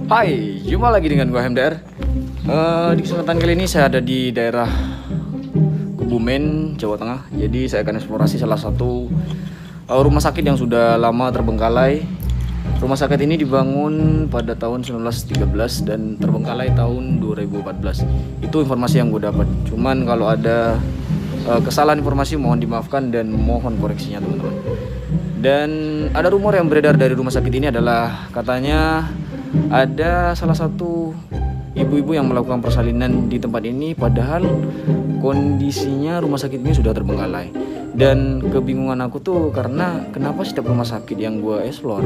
Hai, jumpa lagi dengan gua MDR. Di kesempatan kali ini saya ada di daerah Kebumen, Jawa Tengah. Jadi saya akan eksplorasi salah satu rumah sakit yang sudah lama terbengkalai. Rumah sakit ini dibangun pada tahun 1913 dan terbengkalai tahun 2014. Itu informasi yang gue dapat. Cuman kalau ada kesalahan informasi mohon dimaafkan dan mohon koreksinya teman-teman. Dan ada rumor yang beredar dari rumah sakit ini adalah katanya ada salah satu ibu-ibu yang melakukan persalinan di tempat ini, padahal kondisinya rumah sakit ini sudah terbengkalai. Dan kebingungan aku tuh karena kenapa setiap rumah sakit yang gue explore,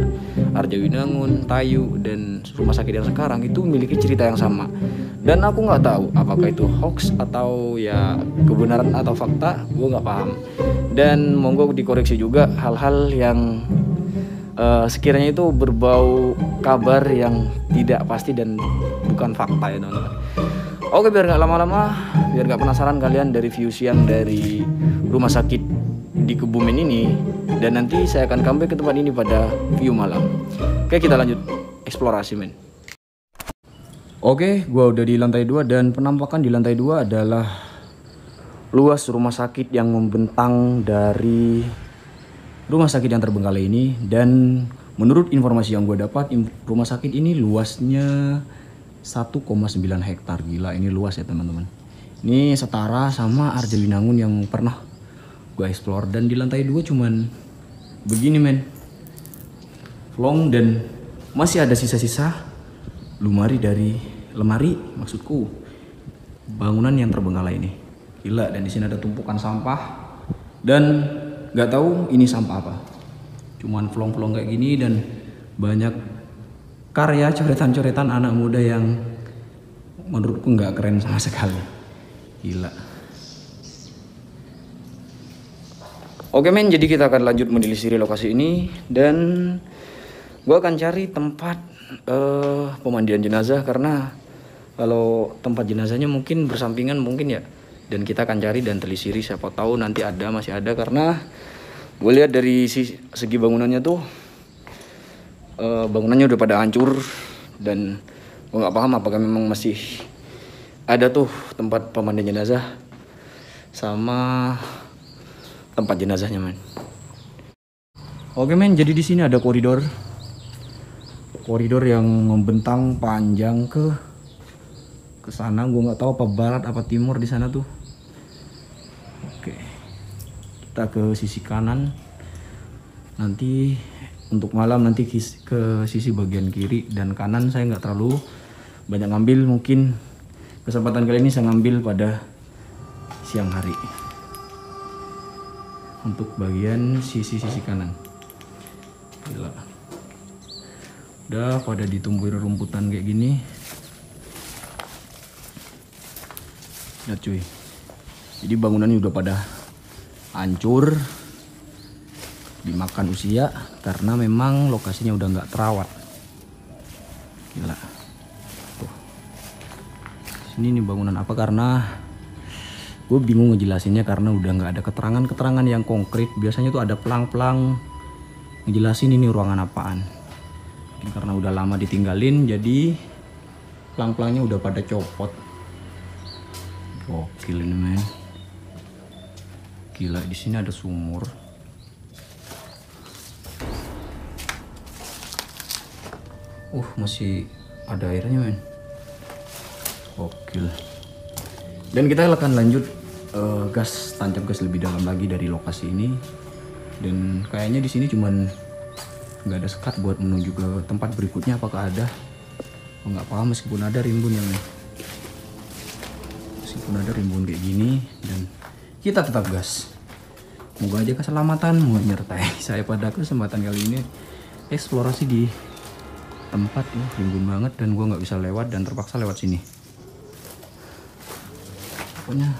Arjawinangun, Tayu, dan rumah sakit yang sekarang itu memiliki cerita yang sama. Dan aku nggak tahu apakah itu hoax atau ya kebenaran atau fakta, gue nggak paham. Dan monggo dikoreksi juga hal-hal yang sekiranya itu berbau kabar yang tidak pasti dan bukan fakta ya teman-teman. Oke, biar nggak lama-lama, biar nggak penasaran kalian dari view siang dari rumah sakit di Kebumen ini, dan nanti saya akan comeback ke tempat ini pada view malam. Oke, kita lanjut eksplorasi men. Oke, gua udah di lantai 2 dan penampakan di lantai 2 adalah luas rumah sakit yang membentang dari rumah sakit yang terbengkalai ini. Dan menurut informasi yang gue dapat, rumah sakit ini luasnya 1,9 hektar. Gila, ini luas ya teman-teman. Ini setara sama Arjawinangun yang pernah gue explore. Dan di lantai 2 cuman begini men, long, dan masih ada sisa-sisa lemari maksudku, bangunan yang terbengkalai ini. Gila, dan di sini ada tumpukan sampah dan nggak tahu ini sampah apa. Cuman flong-flong kayak gini dan banyak karya coretan-coretan anak muda yang menurutku nggak keren sama sekali. Gila. Oke men, jadi kita akan lanjut menelusuri lokasi ini dan gue akan cari tempat pemandian jenazah, karena kalau tempat jenazahnya mungkin bersampingan mungkin ya. Dan kita akan cari dan telisiri, siapa tahu nanti masih ada, karena gue lihat dari segi bangunannya tuh bangunannya udah pada hancur dan gue nggak paham apakah memang masih ada tuh tempat pemandian jenazah sama tempat jenazahnya men. Oke men, jadi di sini ada koridor yang membentang panjang ke sana. Gue nggak tahu apa barat apa timur di sana tuh. Oke, kita ke sisi kanan. Nanti untuk malam nanti ke sisi bagian kiri dan kanan. Saya nggak terlalu banyak ngambil, mungkin kesempatan kali ini saya ngambil pada siang hari untuk bagian sisi kanan. Gila, udah pada ditumbuhin rumputan kayak gini. Lihat cuy, jadi bangunannya udah pada hancur, dimakan usia karena memang lokasinya udah nggak terawat. Gila, tuh sini nih bangunan apa, karena gue bingung ngejelasinnya karena udah nggak ada keterangan yang konkret. Biasanya tuh ada pelang-pelang ngejelasin ini ruangan apaan. Mungkin karena udah lama ditinggalin jadi pelang-pelangnya udah pada copot. Gokil ini men. Gila, di sini ada sumur. Masih ada airnya men. Gokil. Dan kita akan lanjut tancap gas lebih dalam lagi dari lokasi ini. Dan kayaknya di sini cuman nggak ada sekat buat menuju ke tempat berikutnya. Apakah ada? Nggak paham, meskipun ada rimbun ya men. Ada rimbun kayak gini dan kita tetap gas. Moga aja keselamatan menyertai saya pada kesempatan kali ini eksplorasi di tempat rimbun banget dan gua nggak bisa lewat dan terpaksa lewat sini. Pokoknya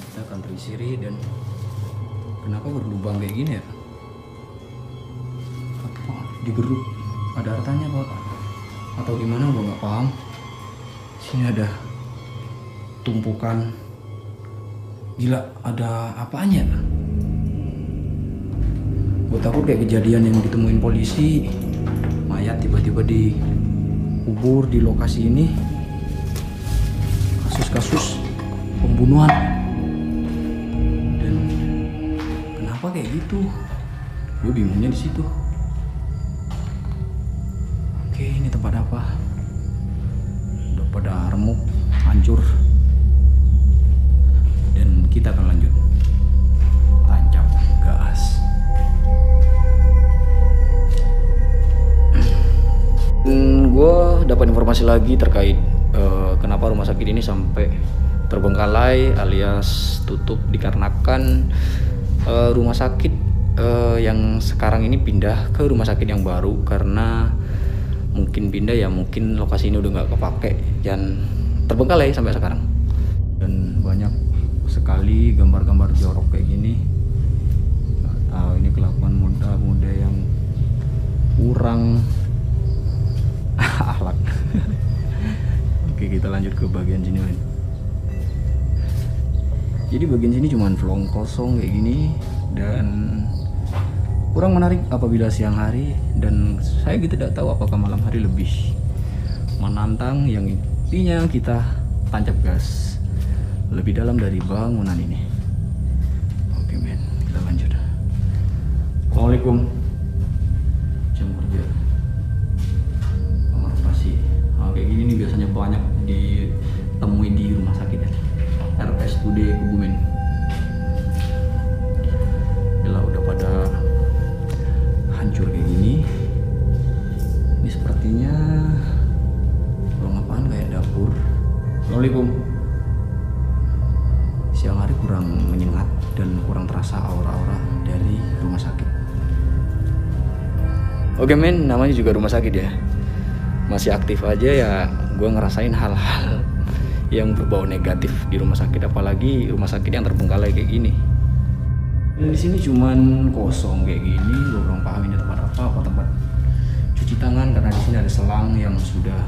kita akan telisiri. Dan kenapa berlubang kayak gini ya? Apa digeruk? Ada artanya apa? Atau gimana? Gua nggak paham. Sini ada tumpukan. Gila, ada apanya? Gue takut kayak kejadian yang ditemuin polisi, mayat tiba-tiba kubur di lokasi ini kasus-kasus pembunuhan. Dan kenapa kayak gitu? Gue bingungnya di situ. Oke, ini tempat apa? Udah pada remuk, hancur. Dan kita akan lanjut. Tancap gas. Gue dapat informasi lagi terkait kenapa rumah sakit ini sampai terbengkalai alias tutup dikarenakan rumah sakit yang sekarang ini pindah ke rumah sakit yang baru. Karena mungkin pindah ya, mungkin lokasi ini udah nggak kepake dan terbengkalai sampai sekarang. Dan banyak sekali gambar-gambar jorok kayak gini. Nggak tahu ini kelakuan muda-muda yang kurang akhlak. Oke, kita lanjut ke bagian sini, men. Jadi bagian sini cuman pelong kosong kayak gini dan kurang menarik apabila siang hari, dan saya gitu tidak tahu apakah malam hari lebih menantang. Yang intinya kita tancap gas lebih dalam dari bangunan ini. Oke, men, kita lanjut. Assalamualaikum. Jam kerja. Kamar operasi. Nah, kayak gini nih biasanya banyak ditemui di rumah sakit ya. RSUD Kebumen. Yalah, udah pada hancur kayak gini. Ini sepertinya ruang apaan, kayak dapur. Assalamualaikum. Siang hari kurang menyengat dan kurang terasa aura-aura dari rumah sakit. Oke, men, namanya juga rumah sakit ya. Masih aktif aja ya, gue ngerasain hal-hal yang berbau negatif di rumah sakit, apalagi rumah sakit yang terbengkalai kayak gini. Dan di sini cuman kosong kayak gini, gue kurang paham ini tempat apa tempat cuci tangan, karena di sini ada selang yang sudah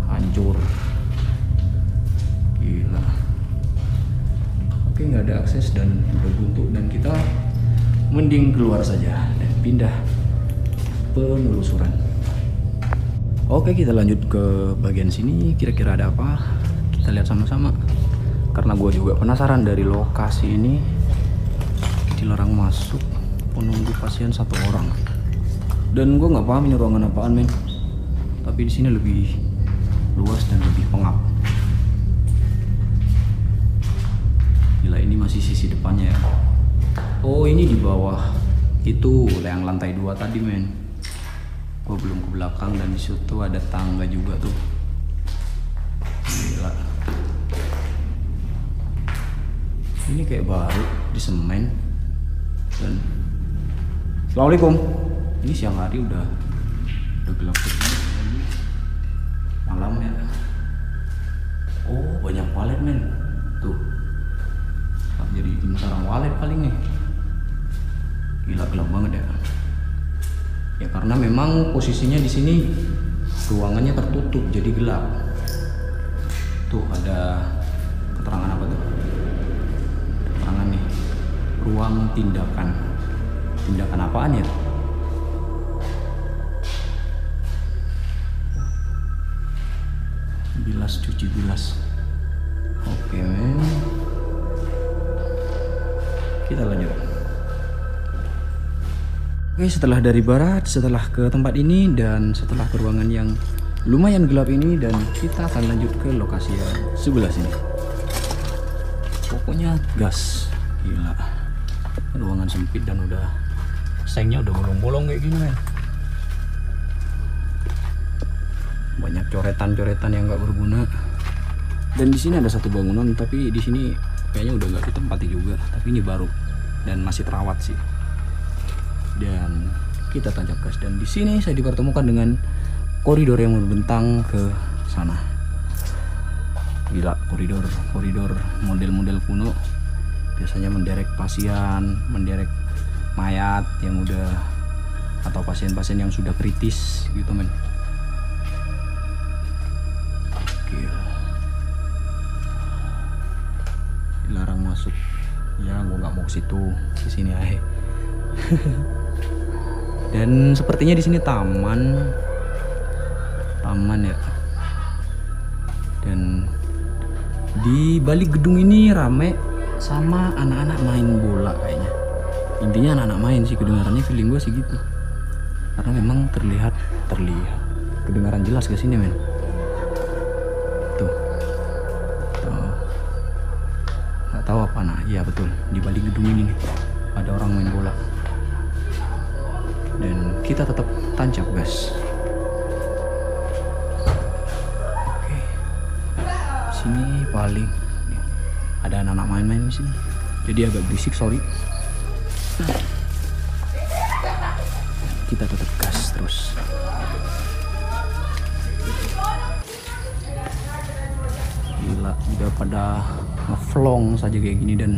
hancur. Gila. Oke, nggak ada akses dan udah buntu, dan kita mending keluar saja dan pindah penelusuran. Oke, kita lanjut ke bagian sini. Kira-kira ada apa? Kita lihat sama-sama. Karena gue juga penasaran dari lokasi ini. Dilarang masuk, penunggu pasien 1 orang. Dan gue nggak paham ini ruangan apaan, men. Tapi di sini lebih luas dan lebih pengap. Gila, ini masih sisi depannya ya. Oh, ini di bawah itu yang lantai 2 tadi, men. Gue belum ke belakang, dan di situ ada tangga juga tuh. Gila. Ini kayak baru di semen. Dan Assalamualaikum. Ini siang hari udah gelap begini. Malam ya. Oh, banyak walet, men. Tuh. Jadi sarang walet paling nih. Gila, gelap banget ya. Ya karena memang posisinya di sini ruangannya tertutup, jadi gelap. Tuh ada keterangan apa tuh? Keterangan nih. Ruang tindakan. Tindakan apaan ya? Bilas, cuci bilas. Oke, men. Kita lanjut. Oke, setelah dari barat, setelah ke tempat ini, dan setelah ke ruangan yang lumayan gelap ini, dan kita akan lanjut ke lokasi yang sebelah sini. Pokoknya gas. Gila. Ruangan sempit dan udah sengnya udah bolong-bolong kayak gini, men. Banyak coretan-coretan yang nggak berguna. Dan di sini ada satu bangunan, tapi di sini kayaknya udah nggak ditempati juga. Tapi ini baru dan masih terawat sih. Dan kita tancap gas, dan di sini saya dipertemukan dengan koridor yang membentang ke sana. Gila, koridor model-model kuno, biasanya menderek pasien, menderek mayat yang udah, atau pasien-pasien yang sudah kritis gitu, men. Gila. Dilarang masuk. Ya, gua nggak mau ke situ, di sini aja. Dan sepertinya di sini taman. aman ya. Dan di balik gedung ini rame sama anak-anak main bola kayaknya. Intinya anak-anak main sih, kedengarannya feeling gue sih gitu. Karena memang terlihat kedengaran jelas ke sini men. Tuh. Nggak tahu apa, nah iya betul, di balik gedung ini nih ada orang main bola. Dan kita tetap tancap gas. Oke. Sini paling ada anak-anak main-main di sini. Jadi agak berisik, sorry. Kita tetap gas terus. Gila, udah pada ngevlog saja kayak gini, dan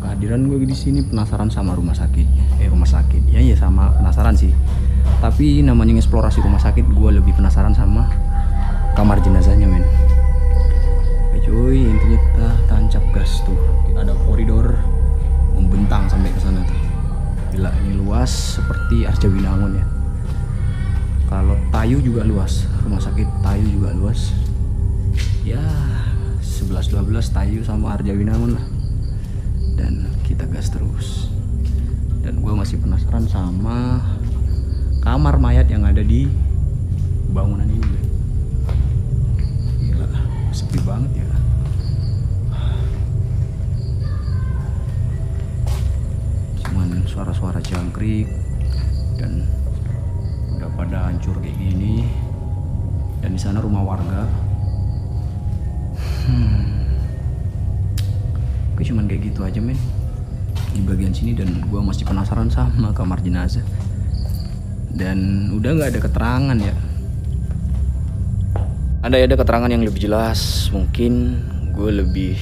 kehadiran gue di sini penasaran sama rumah sakit. Ya sama penasaran sih. Tapi namanya eksplorasi rumah sakit, gue lebih penasaran sama kamar jenazahnya men. Oke cuy, intinya kita tancap gas tuh. Ada koridor membentang sampai ke sana tuh. Gila, ini luas seperti Arjawinangun ya. Kalau Tayu juga luas, rumah sakit Tayu juga luas. Ya 11-12 Tayu sama Arjawinangun lah. Dan kita gas terus. Dan gue masih penasaran sama kamar mayat yang ada di bangunan ini. Gila, sepi banget ya. Cuman suara-suara jangkrik dan udah pada hancur kayak gini. Dan di sana rumah warga. Oke, cuman kayak gitu aja men di bagian sini, dan gue masih penasaran sama kamar jenazah. Dan udah nggak ada keterangan ya. Ada keterangan yang lebih jelas, mungkin gue lebih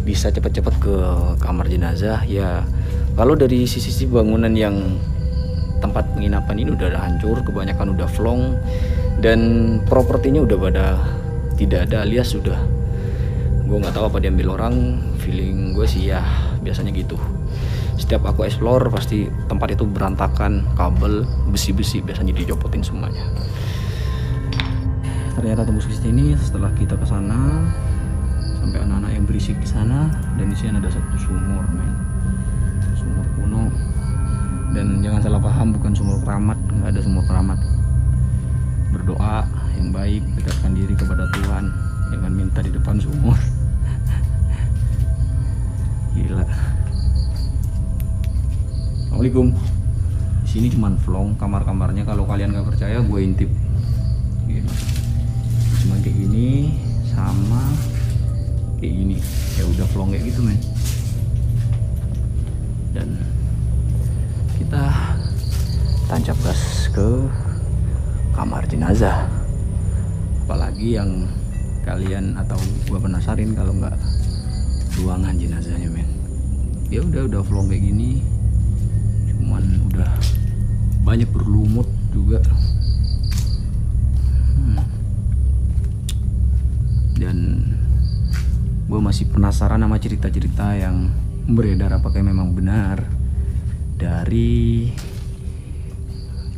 bisa cepat-cepat ke kamar jenazah ya. Kalau dari sisi bangunan yang tempat penginapan ini udah hancur, kebanyakan udah flong, dan propertinya udah pada tidak ada, alias sudah, gue nggak tahu apa diambil orang. Feeling gue sih ya biasanya gitu. Setiap aku explore pasti tempat itu berantakan, kabel, besi-besi biasanya dicopotin semuanya. Ternyata tembus ke sini setelah kita ke sana, sampai anak-anak yang berisik di sana. Dan di sini ada satu sumur men, sumur kuno. Dan jangan salah paham, bukan sumur keramat, nggak ada sumur keramat. Berdoa yang baik, dekatkan diri kepada Tuhan, jangan minta di depan sumur. Gila. Assalamualaikum. Di sini cuman vlog kamar-kamarnya, kalau kalian nggak percaya gue intip. Gila. Cuma kayak gini sama kayak gini. Ya udah vlog kayak gitu men. Dan kita tancap gas ke kamar jenazah. Apalagi yang kalian atau gua penasarin kalau nggak ruangan jenazahnya men. Ya udah vlog kayak gini, cuman udah banyak berlumut juga. Dan gua masih penasaran sama cerita-cerita yang beredar, apakah memang benar dari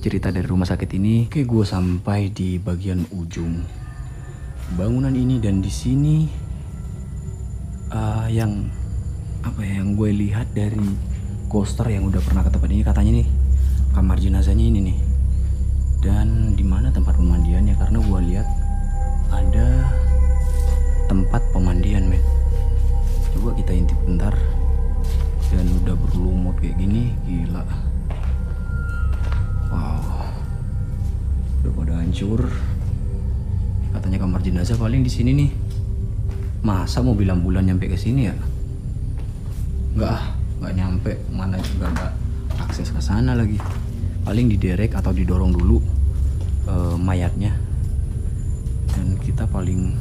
cerita dari rumah sakit ini. Oke, gue sampai di bagian ujung bangunan ini, dan di sini yang gue lihat dari coaster yang udah pernah ke tempat ini, katanya nih kamar jenazahnya ini nih. Dan di mana tempat pemandiannya? Karena gue lihat ada tempat pemandian men. Coba kita intip bentar. Dan udah berlumut kayak gini, gila. Wow, udah pada hancur. Katanya kamar jenazah paling di sini nih. Masa mobil ambulan nyampe ke sini ya? Nggak nyampe. Mana juga nggak akses ke sana lagi. Paling diderek atau didorong dulu mayatnya. Dan kita paling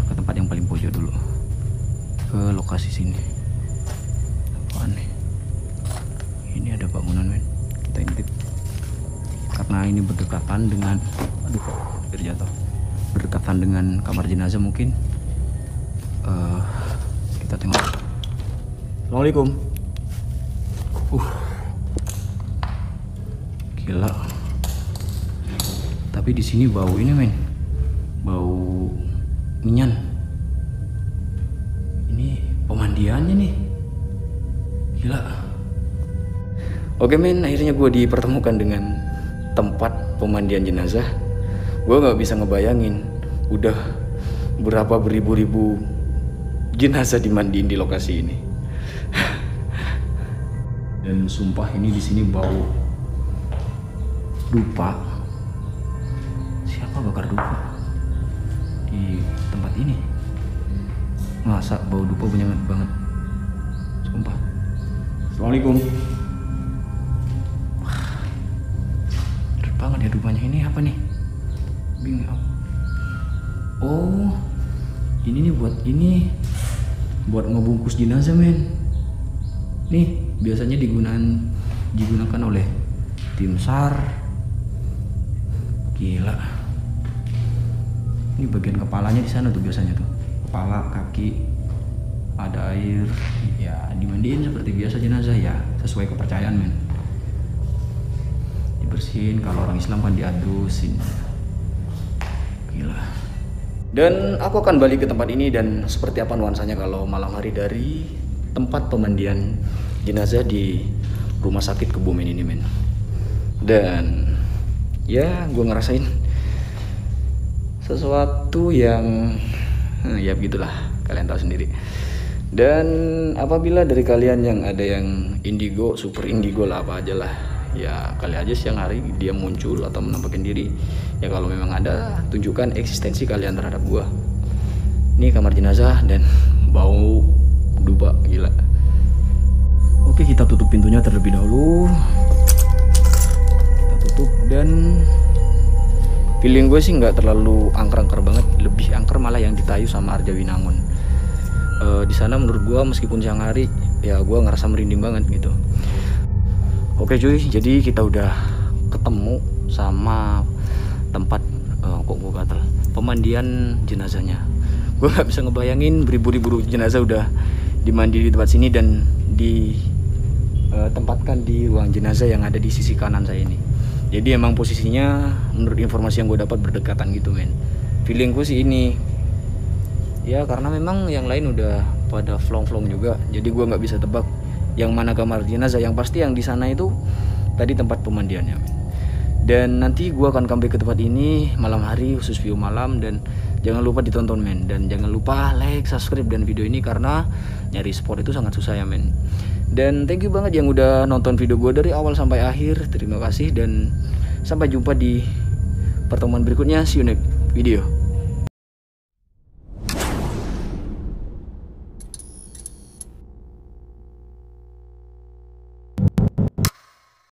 ke tempat yang paling pojok dulu, ke lokasi sini. Apaan nih? Ini ada bangunan men. Kita intip. Karena ini berdekatan dengan, aduh, hampir jatuh. Berdekatan dengan kamar jenazah mungkin. Kita tengok. Assalamualaikum. Gila. Tapi di sini bau ini men, bau minyan. Ini pemandiannya nih, gila. Oke men, akhirnya gue dipertemukan dengan tempat pemandian jenazah. Gue nggak bisa ngebayangin udah berapa beribu-ribu jenazah dimandiin di lokasi ini. Dan sumpah ini di sini bau dupa. Siapa bakar dupa di tempat ini? Masa bau dupa banyak banget. Sumpah. Assalamualaikum. Berat banget ya dupanya. Ini apa nih? Bingung. Oh, ini nih buat ngebungkus jenazah men. Nih biasanya digunakan oleh tim SAR. Gila. Ini bagian kepalanya di sana tuh biasanya tuh. Kepala, kaki, ada air. Ya dimandiin seperti biasa jenazah ya, sesuai kepercayaan men. Dibersihin, kalau orang Islam kan diadusin. Gila. Dan aku akan balik ke tempat ini dan seperti apa nuansanya kalau malam hari dari tempat pemandian jenazah di rumah sakit Kebumen ini men. Dan ya gue ngerasain sesuatu yang ya begitulah, kalian tahu sendiri. Dan apabila dari kalian yang ada yang indigo, super indigo lah, apa aja lah, ya kali aja siang hari dia muncul atau menampakkan diri. Ya kalau memang ada, tunjukkan eksistensi kalian terhadap gua. Ini kamar jenazah dan bau dupa, gila. Oke, kita tutup pintunya terlebih dahulu. Kita tutup dan feeling gue sih nggak terlalu angker-angker banget, lebih angker malah yang di Tayu sama Arjawinangun. Di sana menurut gue meskipun siang hari ya gue ngerasa merinding banget gitu. Oke cuy, jadi kita udah ketemu sama tempat kok gue gatel, pemandian jenazahnya. Gue nggak bisa ngebayangin beribu-ribu jenazah udah dimandi di tempat sini dan ditempatkan di ruang jenazah yang ada di sisi kanan saya ini. Jadi emang posisinya menurut informasi yang gue dapat berdekatan gitu men. Feeling gue sih ini ya karena memang yang lain udah pada flong-flong juga, jadi gue nggak bisa tebak yang mana kamar jenazah. Yang pasti yang di sana itu tadi tempat pemandiannya men. Dan nanti gue akan comeback ke tempat ini malam hari khusus view malam. Dan jangan lupa ditonton men, dan jangan lupa like, subscribe dan video ini karena nyari spot itu sangat susah ya men. Dan thank you banget yang udah nonton video gue dari awal sampai akhir. Terima kasih dan sampai jumpa di pertemuan berikutnya. See you next video.